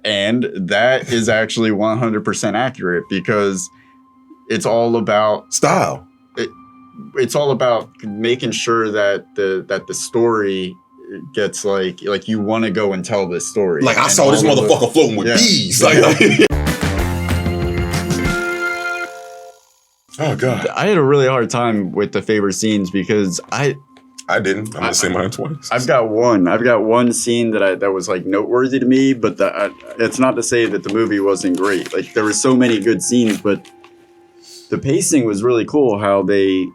And that is actually 100% accurate because it's all about style. It's all about making sure that the story gets like you want to go and tell this story. Like I saw this motherfucker floating with bees. Like, oh God. I had a really hard time with the favorite scenes because I didn't. I'm gonna say mine twice. I've got one scene that was like noteworthy to me, but it's not to say that the movie wasn't great. Like there were so many good scenes, but the pacing was really cool. How they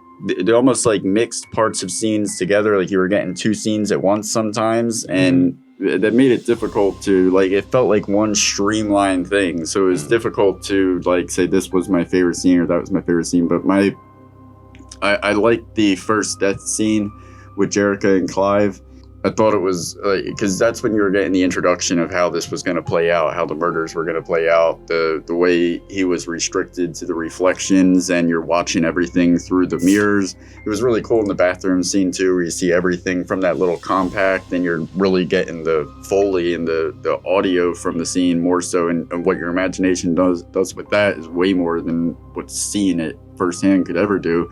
almost like mixed parts of scenes together. Like you were getting two scenes at once sometimes, and that made it difficult to like. It felt like one streamlined thing, so it was difficult to like say this was my favorite scene or that was my favorite scene. But I liked the first death scene with Jerica and Clive. I thought it was because that's when you were getting the introduction of how this was going to play out, how the murders were going to play out, the way he was restricted to the reflections and you're watching everything through the mirrors. It was really cool in the bathroom scene too, where you see everything from that little compact and you're really getting the Foley and the audio from the scene more so, and what your imagination does with that is way more than what seeing it firsthand could ever do.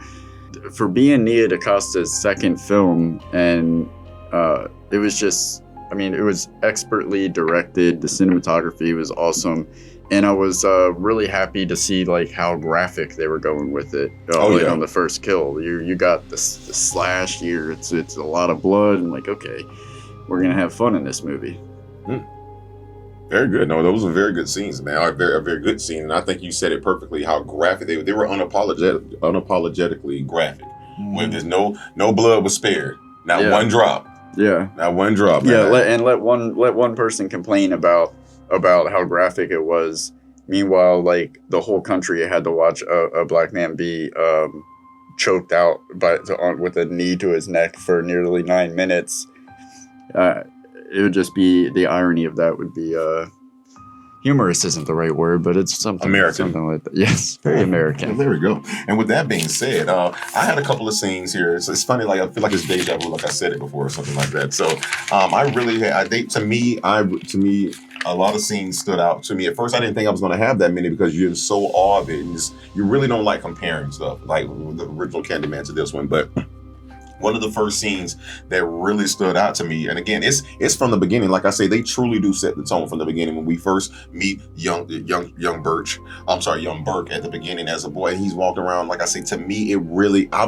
For being Nia DaCosta's second film, and it was just, I mean, it was expertly directed. The cinematography was awesome, and I was really happy to see like how graphic they were going with it. On the first kill, you got the slash here. It's a lot of blood, and like, okay, we're gonna have fun in this movie. Very good. No, those were very good scenes, man. A very good scene, and I think you said it perfectly. How graphic they were, unapologetically graphic. When there's no blood was spared, not one drop. Yeah, not one drop. Man. Yeah, let one person complain about how graphic it was. Meanwhile, like the whole country had to watch a black man be choked out with a knee to his neck for nearly 9 minutes. It would just be, the irony of that would be humorous isn't the right word, but it's something American. Something like that. Yes, very American. Well, there we go. And with that being said, I had a couple of scenes here. It's funny, like I feel like it's deja vu, like I said it before or something like that. So to me, a lot of scenes stood out to me. At first, I didn't think I was going to have that many because you're so awe of it, and you really don't like comparing stuff, like the original Candyman to this one, but. One of the first scenes that really stood out to me, and again, it's from the beginning. Like I say, they truly do set the tone from the beginning. When we first meet young Burke at the beginning as a boy, he's walked around. Like I say, to me, it really, I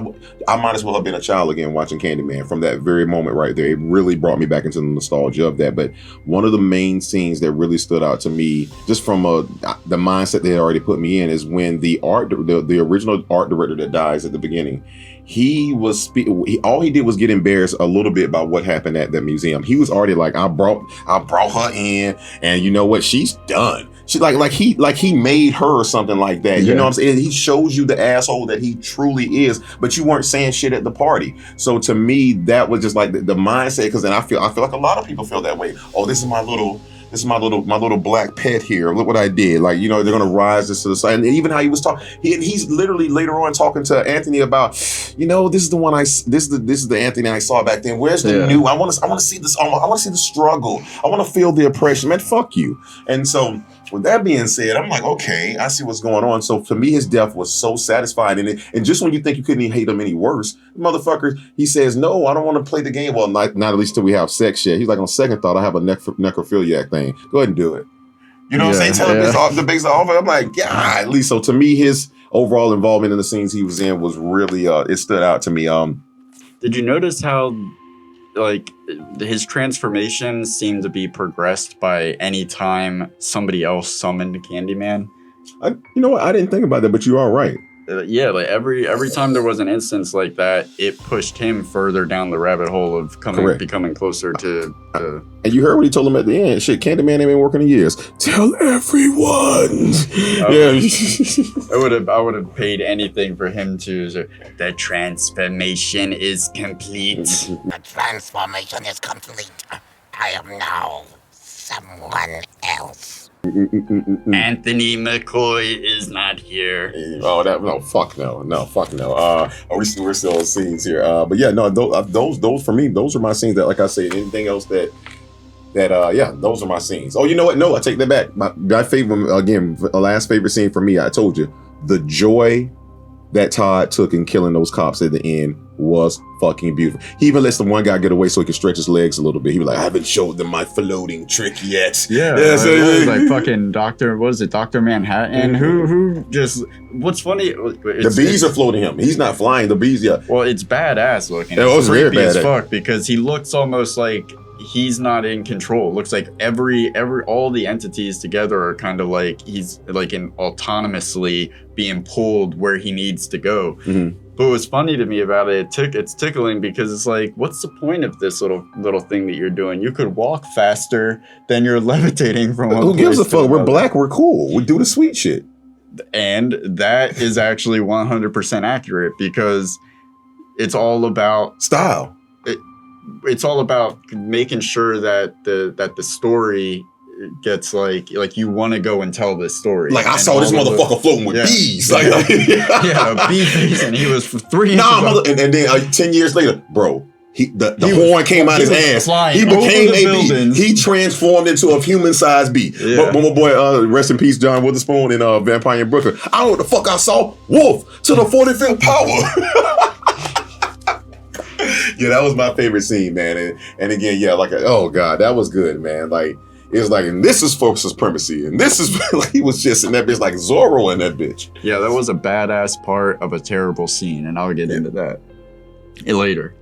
might as well have been a child again watching Candyman from that very moment right there. It really brought me back into the nostalgia of that. But one of the main scenes that really stood out to me, just from the mindset they had already put me in, is when the original art director that dies at the beginning. All he did was get embarrassed a little bit by what happened at the museum. He was already like, I brought her in, and you know what? She's done. She like he made her or something like that. You know what I'm saying? He shows you the asshole that he truly is, but you weren't saying shit at the party. So to me, that was just like the mindset. Because then I feel like a lot of people feel that way. Oh, this is my little black pet here. Look what I did. Like, you know, they're gonna rise this to the side. And even how he was talking, he's literally later on talking to Anthony about, you know, this is the Anthony I saw back then. Where's the new? I want to see this. I want to see the struggle. I want to feel the oppression. Man, fuck you. And so, with that being said, I'm like, okay, I see what's going on. So for me, his death was so satisfying. And just when you think you couldn't even hate him any worse, motherfucker, he says, no, I don't want to play the game. Well, not at least till we have sex yet. He's like, on second thought, I have a necrophiliac thing. Go ahead and do it. You know what I'm saying? Tell him the base off. I'm like, yeah, at least. So to me, his overall involvement in the scenes he was in was really, it stood out to me. Did you notice how, like, his transformation seemed to be progressed by any time somebody else summoned Candyman? You know what? I didn't think about that, but you are right. Like every time there was an instance like that, it pushed him further down the rabbit hole of becoming closer to. And you heard what he told him at the end. Shit, Candyman ain't been working in years. Tell everyone. I would have paid anything for him to. The transformation is complete. The transformation is complete. I am now someone else. Anthony McCoy is not here. Fuck no. We're still on scenes here. But yeah, no, those for me, those are my scenes that, like I say, anything else that that yeah, those are my scenes. Oh, you know what? No, I take that back. My favorite, again, last favorite scene for me, I told you, the joy that Todd took in killing those cops at the end was fucking beautiful. He even lets the one guy get away so he can stretch his legs a little bit. He was like, I haven't showed them my floating trick yet. Yeah, like fucking Dr. Manhattan, who just, what's funny, the bees are floating him. He's not flying, the bees, yeah. Well, it's badass looking. It was very bad as fuck because he looks almost like he's not in control. It looks like all the entities together are kind of like he's like autonomously being pulled where he needs to go. Mm-hmm. But what's funny to me about it, it's tickling because it's like, what's the point of this little thing that you're doing? You could walk faster than you're levitating from one Who place gives a to fuck? another. We're black, we're cool. We do the sweet shit. And that is actually 100% accurate because it's all about style. It's all about making sure that the story gets like you want to go and tell this story. Like, I saw this motherfucker floating with bees. Like, yeah, a bee face, and he was for 3 inches. And then 10 years later, bro, the horn came out his ass. He became a bee. He transformed into a human-sized bee. Yeah. But my boy, rest in peace, John Witherspoon in Vampire in Brooklyn. I don't know what the fuck I saw. Wolf to the 45th power. Yeah, that was my favorite scene, man. And again, yeah, like, oh God, that was good, man. Like, it was like, and this is folks' supremacy, and this is like, he was just in that bitch like Zorro in that bitch. Yeah, that was a badass part of a terrible scene, and I'll get into that later.